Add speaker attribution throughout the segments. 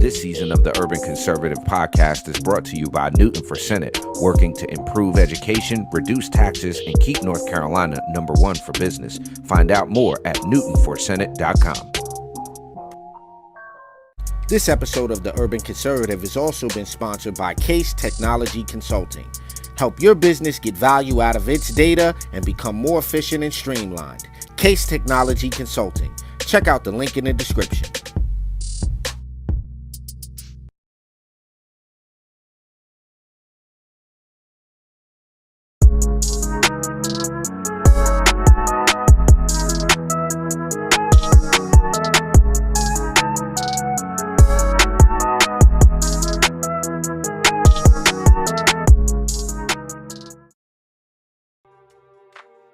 Speaker 1: This season of the Urban Conservative podcast is brought to you by Newton for Senate, working to improve education, reduce taxes, and keep North Carolina #1 for business. Find out more at newtonforsenate.com. This episode of the Urban Conservative has also been sponsored by Case Technology Consulting. Help your business get value out of its data and become more efficient and streamlined. Case Technology Consulting. Check out the link in the description.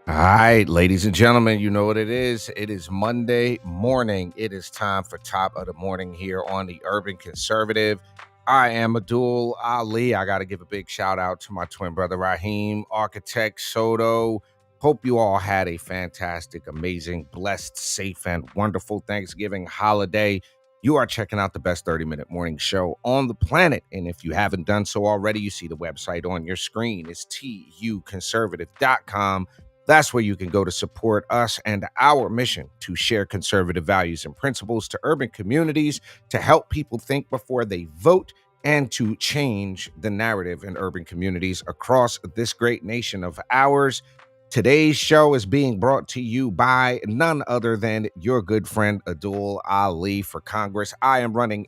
Speaker 1: All right, ladies and gentlemen, you know what it is. It is Monday morning. It is time for Top of the Morning here on the Urban Conservative. I am Abdul Ali. I got to give a big shout out to my twin brother, Raheem, Architect Soto. Hope you all had a fantastic, amazing, blessed, safe, and wonderful Thanksgiving holiday. You are checking out the best 30-minute morning show on the planet. And if you haven't done so already, you see the website on your screen. It's TUCONSERVATIVE.com. That's where you can go to support us and our mission to share conservative values and principles to urban communities, to help people think before they vote, and to change the narrative in urban communities across this great nation of ours. Today's show is being brought to you by none other than your good friend Abdul Ali for Congress. I am running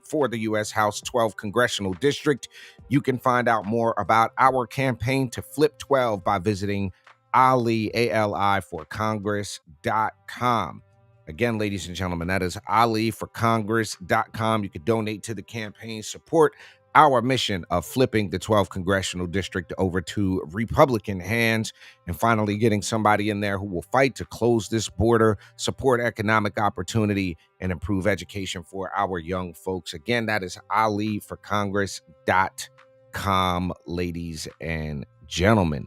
Speaker 1: for the U.S. House 12 Congressional District. You can find out more about our campaign to flip 12 by visiting aliforcongress.com. Again, ladies and gentlemen, that is aliforcongress.com. You can donate to the campaign, support our mission of flipping the 12th Congressional District over to Republican hands, and finally getting somebody in there who will fight to close this border, support economic opportunity, and improve education for our young folks. Again, that is aliforcongress.com, ladies and gentlemen.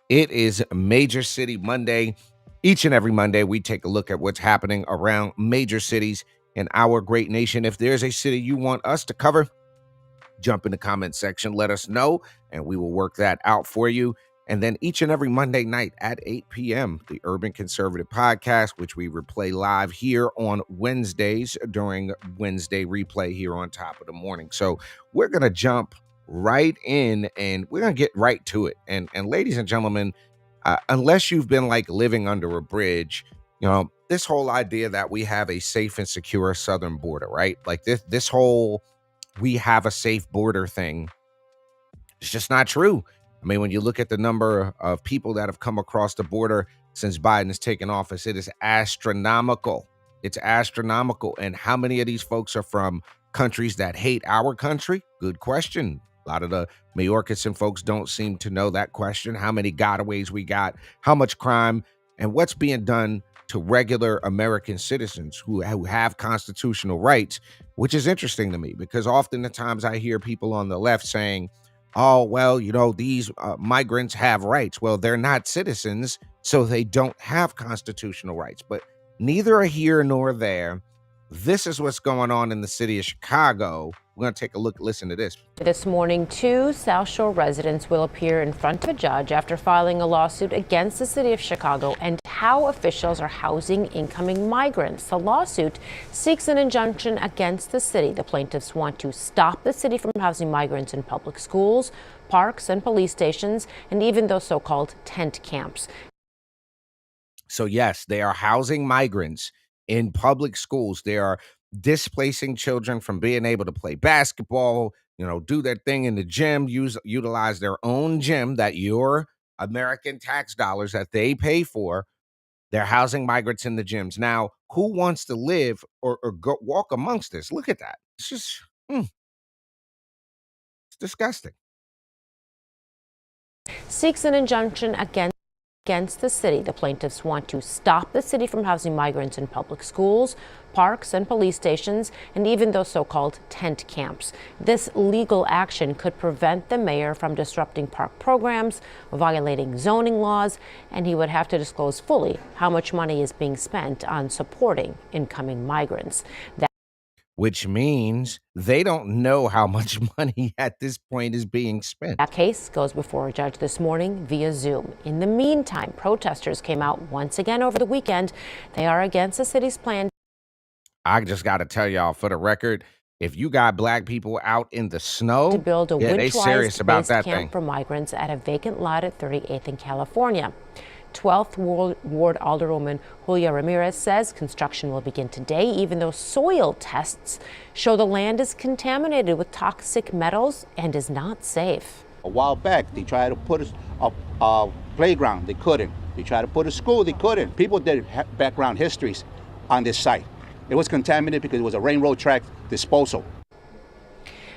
Speaker 1: It is Major City Monday. Each and every Monday, we take a look at what's happening around major cities in our great nation. If there's a city you want us to cover, jump in the comment section, let us know, and we will work that out for you. And then each and every Monday night at 8 p.m., the Urban Conservative Podcast, which we replay live here on Wednesdays during Wednesday replay here on Top of the Morning. So we're going to jump right in and we're going to get right to it. And ladies and gentlemen, unless you've been like living under a bridge, you know, this whole idea that we have a safe and secure southern border, right? Like this whole we have a safe border thing, it's just not true. I mean, when you look at the number of people that have come across the border since Biden has taken office, it is astronomical. It's astronomical. And how many of these folks are from countries that hate our country? Good question. A lot of the Mayorkas and folks don't seem to know that question. How many gotaways we got, how much crime, and what's being done to regular American citizens who have constitutional rights, which is interesting to me because often the times I hear people on the left saying, oh, well, you know, these migrants have rights. Well, they're not citizens, so they don't have constitutional rights. But neither are here nor there. This is what's going on in the city of Chicago. We're going to take a look. Listen to this.
Speaker 2: This morning, 2 South Shore residents will appear in front of a judge after filing a lawsuit against the city of Chicago and how officials are housing incoming migrants. The lawsuit seeks an injunction against the city. The plaintiffs want to stop the city from housing migrants in public schools, parks, and police stations, and even those so-called tent camps.
Speaker 1: So yes, they are housing migrants in public schools. They are displacing children from being able to play basketball, you know, do their thing in the gym, utilize their own gym that your American tax dollars that they pay for. They're housing migrants in the gyms. Now, who wants to live or go walk amongst this? Look at that. It's just, it's disgusting.
Speaker 2: Seeks an injunction against the city. The plaintiffs want to stop the city from housing migrants in public schools, parks, and police stations, and even those so-called tent camps. This legal action could prevent the mayor from disrupting park programs, violating zoning laws, and he would have to disclose fully how much money is being spent on supporting incoming migrants.
Speaker 1: which means they don't know how much money at this point is being spent.
Speaker 2: That case goes before a judge this morning via Zoom. In the meantime, protesters came out once again over the weekend. They are against the city's plan
Speaker 1: I just got to tell y'all, for the record, if you got black people out in the snow,
Speaker 2: to build a
Speaker 1: they serious
Speaker 2: winterized
Speaker 1: about
Speaker 2: base
Speaker 1: that
Speaker 2: camp
Speaker 1: thing.
Speaker 2: for migrants at a vacant lot at 38th in California. 12th Ward Alderwoman Julia Ramirez says construction will begin today, even though soil tests show the land is contaminated with toxic metals and is not safe.
Speaker 3: A while back, they tried to put a playground. They couldn't. They tried to put a school. They couldn't. People did background histories on this site. It was contaminated because it was a railroad track disposal.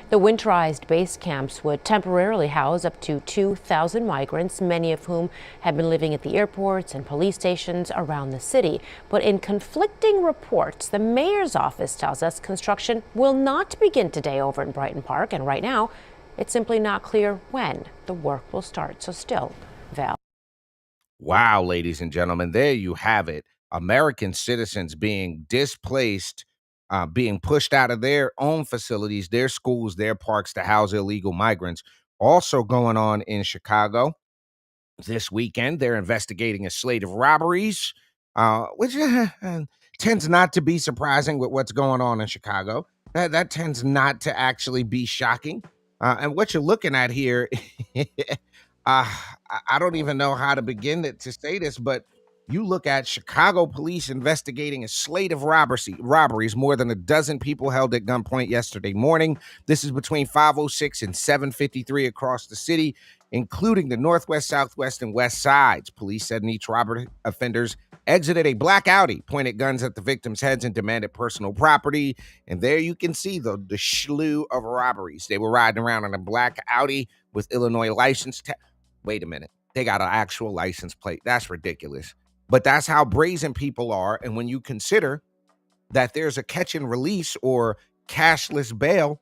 Speaker 2: The winterized base camps would temporarily house up to 2,000 migrants, many of whom have been living at the airports and police stations around the city. But in conflicting reports, the mayor's office tells us construction will not begin today over in Brighton Park, and right now, it's simply not clear when the work will start. So still, Val.
Speaker 1: Wow, ladies and gentlemen, there you have it. American citizens being displaced, being pushed out of their own facilities, their schools, their parks to house illegal migrants. Also going on in Chicago this weekend, they're investigating a slate of robberies, which tends not to be surprising with what's going on in Chicago. That tends not to actually be shocking. And what you're looking at here, I don't even know how to begin to say this, but you look at Chicago police investigating a slate of robberies, more than a dozen people held at gunpoint yesterday morning. This is between 5:06 and 7:53 across the city, including the northwest, southwest, and west sides. Police said in each robbery, offenders exited a black Audi, pointed guns at the victims' heads, and demanded personal property. And there you can see the slew of robberies. They were riding around in a black Audi with Illinois license. Wait a minute. They got an actual license plate. That's ridiculous. But that's how brazen people are. And when you consider that there's a catch and release or cashless bail,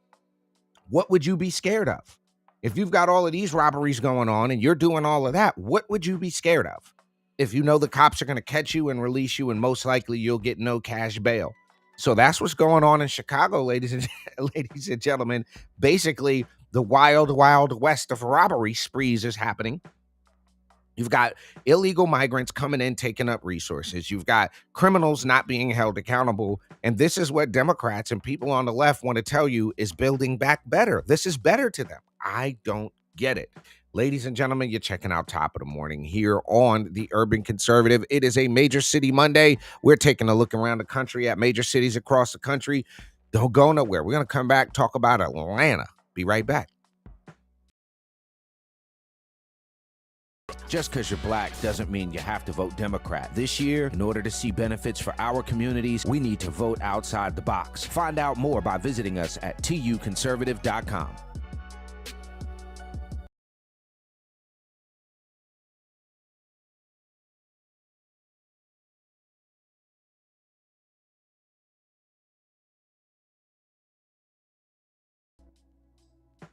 Speaker 1: what would you be scared of? If you've got all of these robberies going on and you're doing all of that, what would you be scared of? If you know the cops are going to catch you and release you, and most likely you'll get no cash bail. So that's what's going on in Chicago, ladies and gentlemen. Basically, the wild, wild west of robbery sprees is happening. You've got illegal migrants coming in, taking up resources. You've got criminals not being held accountable. And this is what Democrats and people on the left want to tell you is building back better. This is better to them. I don't get it. Ladies and gentlemen, you're checking out Top of the Morning here on the Urban Conservative. It is a Major City Monday. We're taking a look around the country at major cities across the country. Don't go nowhere. We're going to come back, talk about Atlanta. Be right back. Just because you're black doesn't mean you have to vote Democrat. This year, in order to see benefits for our communities, we need to vote outside the box. Find out more by visiting us at TUConservative.com.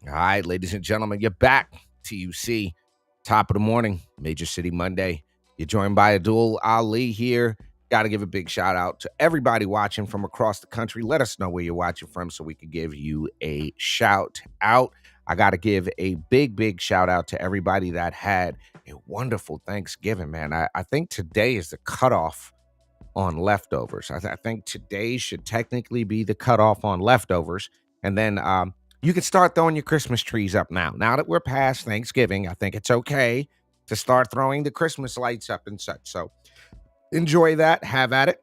Speaker 1: All right, ladies and gentlemen, you're back. TUC, Top of the Morning, Major City Monday. You're joined by Abdul Ali here. Got to give a big shout out to everybody watching from across the country. Let us know where you're watching from so we can give you a shout out. I got to give a big, big shout out to everybody that had a wonderful Thanksgiving, man. I think today is the cutoff on leftovers. I think today should technically be the cutoff on leftovers. And then you can start throwing your Christmas trees up now. Now that we're past Thanksgiving, I think it's okay to start throwing the Christmas lights up and such. So enjoy that. Have at it.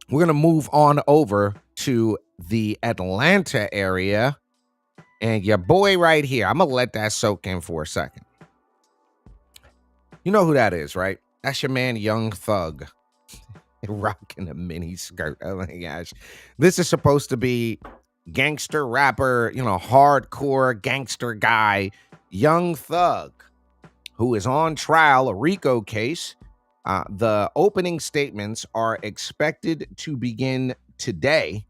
Speaker 1: We're going to move on over to the Atlanta area. And your boy right here, I'm going to let that soak in for a second. You know who that is, right? That's your man, Young Thug. Rocking a mini skirt. Oh my gosh. This is supposed to be gangster rapper, hardcore gangster guy, Young Thug, who is on trial, a RICO case. The opening statements are expected to begin today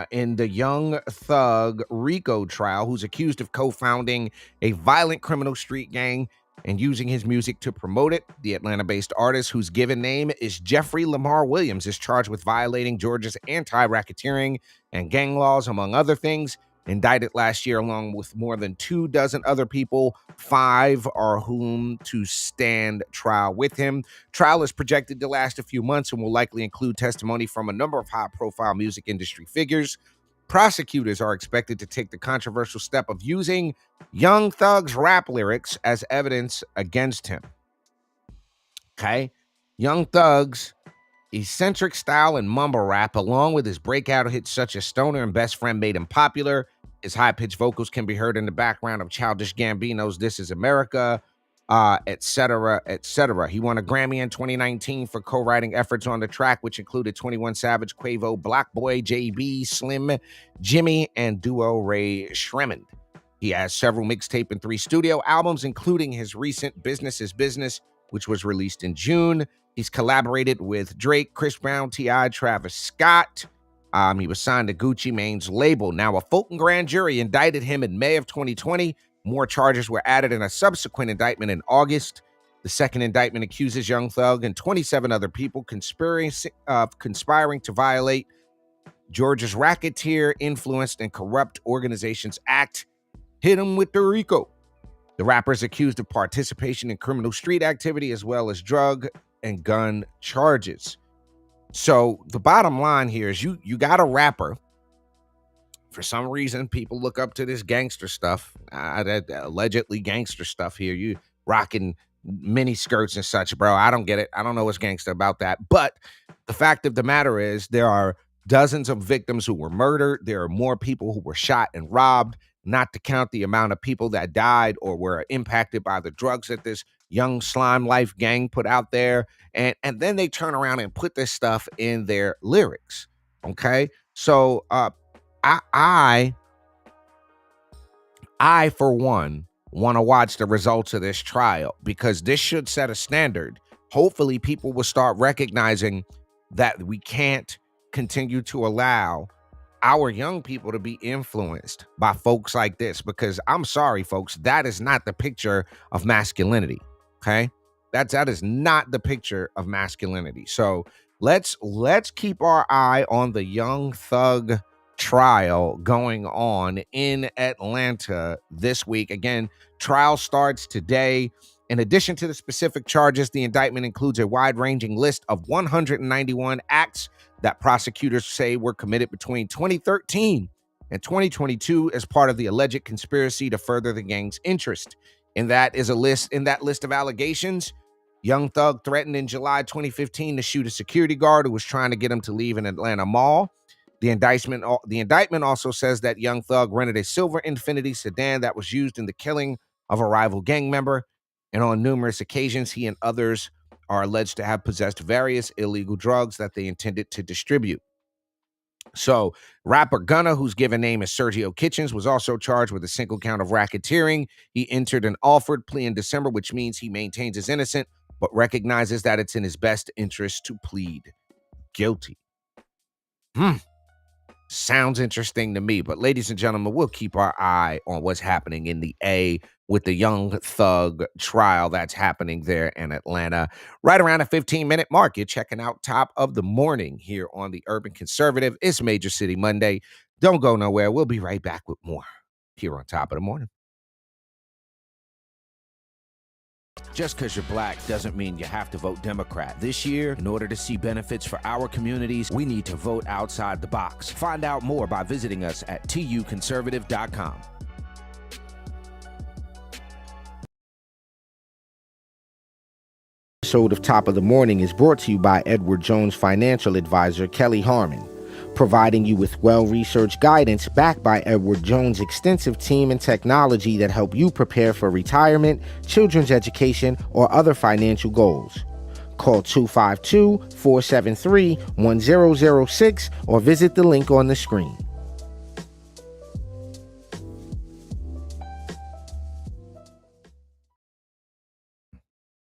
Speaker 1: in the Young Thug RICO trial, who's accused of co-founding a violent criminal street gang and using his music to promote it. The Atlanta-based artist, whose given name is Jeffrey Lamar Williams, is charged with violating Georgia's anti-racketeering and gang laws, among other things. Indicted last year along with more than 24 other people, 5 are whom to stand trial with him. Trial is projected to last a few months and will likely include testimony from a number of high-profile music industry figures. Prosecutors are expected to take the controversial step of using Young Thug's rap lyrics as evidence against him. Okay? Young Thug's eccentric style and mumble rap, along with his breakout hits such as Stoner and Best Friend, made him popular. His high-pitched vocals can be heard in the background of Childish Gambino's This Is America, etc., etc. He won a Grammy in 2019 for co-writing efforts on the track, which included 21 Savage, Quavo, Black Boy, JB, Slim, Jimmy, and duo Ray Shremmond. He has several mixtape and 3 studio albums, including his recent Business is Business, which was released in June. He's collaborated with Drake, Chris Brown, T.I., Travis Scott. He was signed to Gucci Mane's label. Now, a Fulton grand jury indicted him in May of 2020. More charges were added in a subsequent indictment in August. The second indictment accuses Young Thug and 27 other people conspiring to violate Georgia's Racketeer, Influenced, and Corrupt Organizations Act. Hit him with the RICO. The rapper is accused of participation in criminal street activity as well as drug and gun charges. So the bottom line here is you got a rapper. For some reason, people look up to this gangster stuff, that allegedly gangster stuff here. You rocking mini skirts and such, bro. I don't get it. I don't know what's gangster about that. But the fact of the matter is there are dozens of victims who were murdered. There are more people who were shot and robbed, not to count the amount of people that died or were impacted by the drugs that this young slime life gang put out there. And then they turn around and put this stuff in their lyrics. Okay. So I for one want to watch the results of this trial, because this should set a standard. Hopefully people will start recognizing that we can't continue to allow our young people to be influenced by folks like this, because I'm sorry, folks, that is not the picture of masculinity. Okay. That is not the picture of masculinity. So let's keep our eye on the Young Thug trial going on in Atlanta this week. Again, trial starts today. In addition to the specific charges, the indictment includes a wide-ranging list of 191 acts that prosecutors say were committed between 2013 and 2022 as part of the alleged conspiracy to further the gang's interest. In that list of allegations, Young Thug threatened in July 2015 to shoot a security guard who was trying to get him to leave an Atlanta mall. The indictment also says that Young Thug rented a silver Infiniti sedan that was used in the killing of a rival gang member, and on numerous occasions, he and others are alleged to have possessed various illegal drugs that they intended to distribute. So, rapper Gunna, whose given name is Sergio Kitchens, was also charged with a single count of racketeering. He entered an offered plea in December, which means he maintains his innocence, but recognizes that it's in his best interest to plead guilty. Sounds interesting to me, but ladies and gentlemen, we'll keep our eye on what's happening in the A with the Young Thug trial that's happening there in Atlanta. Right around a 15-minute mark, you're checking out Top of the Morning here on the Urban Conservative. It's Major City Monday. Don't go nowhere. We'll be right back with more here on Top of the Morning. Just because you're black doesn't mean you have to vote Democrat. This year, in order to see benefits for our communities, we need to vote outside the box. Find out more by visiting us at TUConservative.com. Episode of Top of the Morning is brought to you by Edward Jones financial advisor Kelly Harmon, providing you with well-researched guidance backed by Edward Jones' extensive team and technology that help you prepare for retirement, children's education, or other financial goals. Call 252-473-1006 or visit the link on the screen.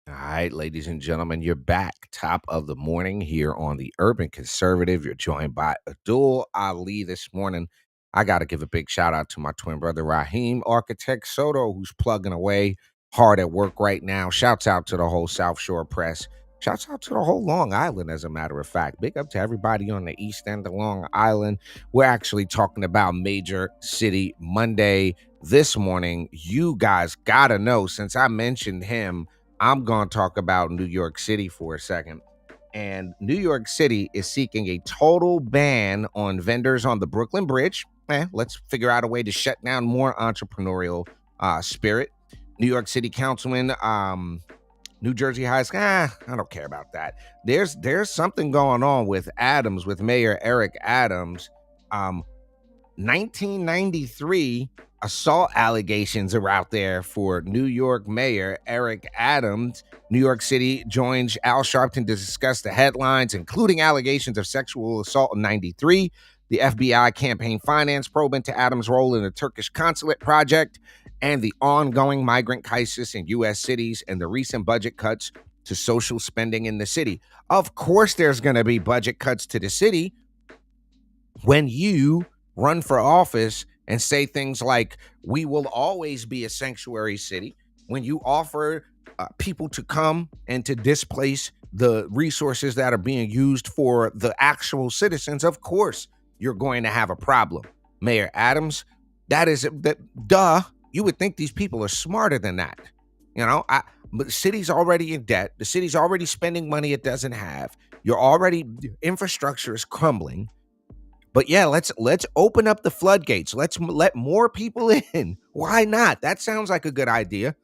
Speaker 1: All right, ladies and gentlemen, you're back. Top of the Morning here on the Urban Conservative. You're joined by Abdul Ali this morning. I got to give a big shout out to my twin brother, Raheem Architect Soto, who's plugging away hard at work right now. Shouts out to the whole South Shore press. Shouts out to the whole Long Island, as a matter of fact. Big up to everybody on the east end of Long Island. We're actually talking about Major City Monday this morning. You guys gotta know, since I mentioned him, I'm gonna talk about New York City for a second. And New York City is seeking a total ban on vendors on the Brooklyn Bridge. Let's figure out a way to shut down more entrepreneurial spirit. New York City Councilman, New Jersey High School. I don't care about that. There's something going on with Adams, with Mayor Eric Adams. 1993 assault allegations are out there for New York Mayor Eric Adams. New York City joins Al Sharpton to discuss the headlines, including allegations of sexual assault in 93, the FBI campaign finance probe into Adams' role in the Turkish consulate project, and the ongoing migrant crisis in U.S. cities and the recent budget cuts to social spending in the city. Of course, there's going to be budget cuts to the city when you run for office and say things like, we will always be a sanctuary city, when you offer people to come and to displace the resources that are being used for the actual citizens, of course, you're going to have a problem. Mayor Adams, duh, you would think these people are smarter than that. But the city's already in debt. The city's already spending money it doesn't have. Infrastructure is crumbling. But yeah, let's open up the floodgates. Let's let more people in. Why not? That sounds like a good idea.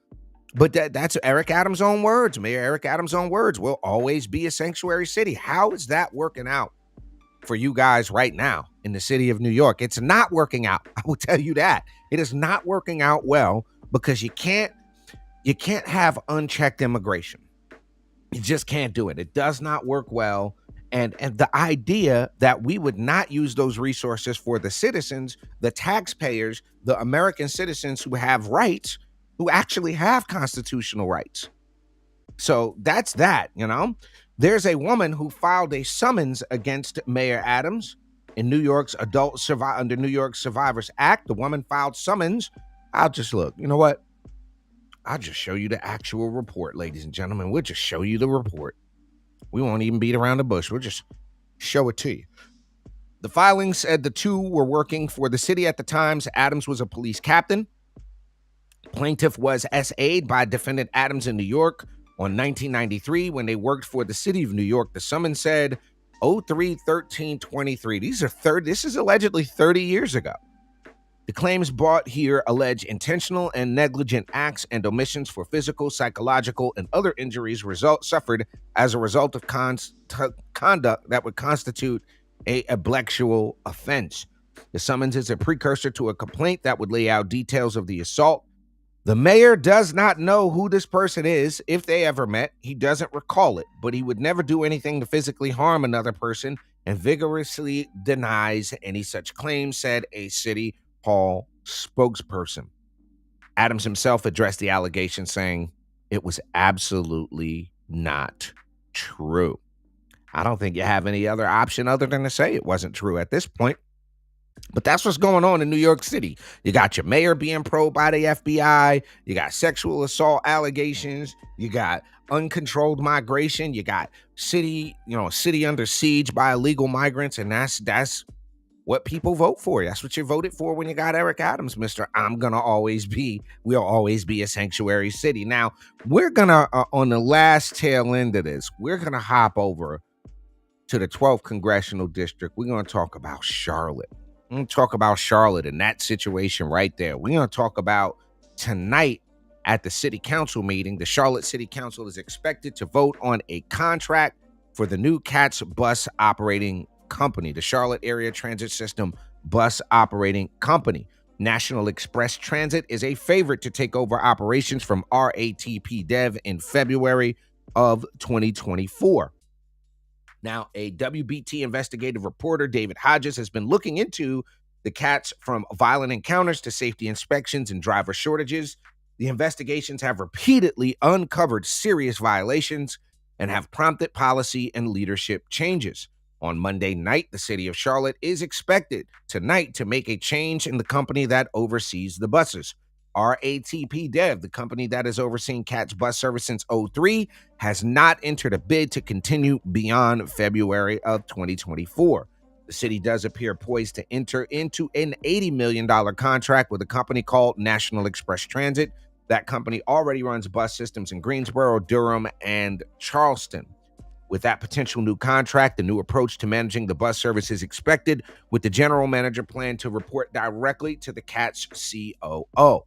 Speaker 1: But that's Eric Adams' own words. Mayor Eric Adams' own words. We'll always be a sanctuary city. How is that working out for you guys right now in the city of New York? It's not working out. I will tell you that. It is not working out well, because you can't have unchecked immigration. You just can't do it. It does not work well. And the idea that we would not use those resources for the citizens, the taxpayers, the American citizens who have rights, who actually have constitutional rights. So that's that, There's a woman who filed a summons against Mayor Adams in New York's under New York Survivors Act. The woman filed summons. I'll just look. You know what? I'll just show you the actual report, ladies and gentlemen. We'll just show you the report. We won't even beat around the bush. We'll just show it to you. The filing said the two were working for the city at the time. Adams was a police captain. Plaintiff was SA'd by defendant Adams in New York on 1993 when they worked for the city of New York. The summons said 03-13-23. This is allegedly 30 years ago. The claims brought here allege intentional and negligent acts and omissions for physical, psychological, and other injuries suffered as a result of conduct that would constitute a ablexual offense. The summons is a precursor to a complaint that would lay out details of the assault. The mayor does not know who this person is, if they ever met. He doesn't recall it, but he would never do anything to physically harm another person and vigorously denies any such claims, said a city hall spokesperson. Adams himself addressed the allegation, saying it was absolutely not true. I don't think you have any other option other than to say it wasn't true at this point. But that's what's going on in New York City. You got your mayor being probed by the FBI. You got sexual assault allegations. You got uncontrolled migration. You got city under siege by illegal migrants. And that's what people vote for. That's what you voted for when you got Eric Adams, Mr. We'll always be a sanctuary city. Now, we're going to, on the last tail end of this, we're going to hop over to the 12th Congressional District. We're going to talk about Charlotte. We're going to talk about Charlotte and that situation right there. We're going to talk about tonight at the city council meeting. The Charlotte City Council is expected to vote on a contract for the new CATS bus operating company, the Charlotte Area Transit System Bus Operating Company. National Express Transit is a favorite to take over operations from RATP Dev in February of 2024. Now, a WBT investigative reporter, David Hodges, has been looking into the CATS from violent encounters to safety inspections and driver shortages. The investigations have repeatedly uncovered serious violations and have prompted policy and leadership changes. On Monday night, the city of Charlotte is expected tonight to make a change in the company that oversees the buses. RATP Dev, the company that has overseen CAT's bus service since '03, has not entered a bid to continue beyond February of 2024. The city does appear poised to enter into an $80 million contract with a company called National Express Transit. That company already runs bus systems in Greensboro, Durham, and Charleston. With that potential new contract, the new approach to managing the bus service is expected, with the general manager plan to report directly to the CAT's COO.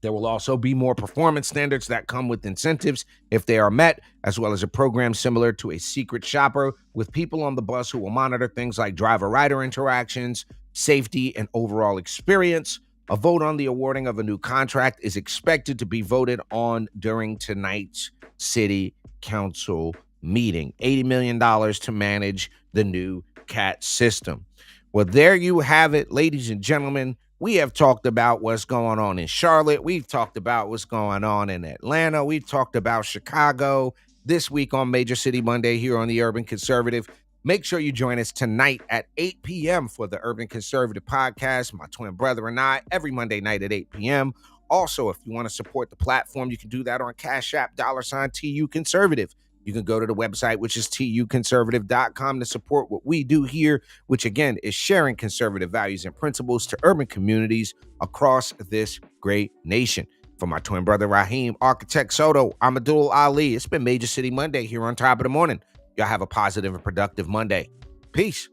Speaker 1: There will also be more performance standards that come with incentives if they are met, as well as a program similar to a secret shopper with people on the bus who will monitor things like driver-rider interactions, safety, and overall experience. A vote on the awarding of a new contract is expected to be voted on during tonight's City Council meeting. $80 million to manage the new CAT system. Well, there you have it, ladies and gentlemen. We have talked about what's going on in Charlotte. We've talked about what's going on in Atlanta. We've talked about Chicago this week on Major City Monday here on the Urban Conservative. Make sure you join us tonight at 8 p.m. for the Urban Conservative podcast, my twin brother and I, every Monday night at 8 p.m. Also, if you want to support the platform, you can do that on CASHAPP, $TUConservative. You can go to the website, which is TUConservative.com, to support what we do here, which again is sharing conservative values and principles to urban communities across this great nation. For my twin brother Raheem, Architect Soto, I'm Abdul Ali. It's been Major City Monday here on Top of the Morning. Y'all have a positive and productive Monday. Peace.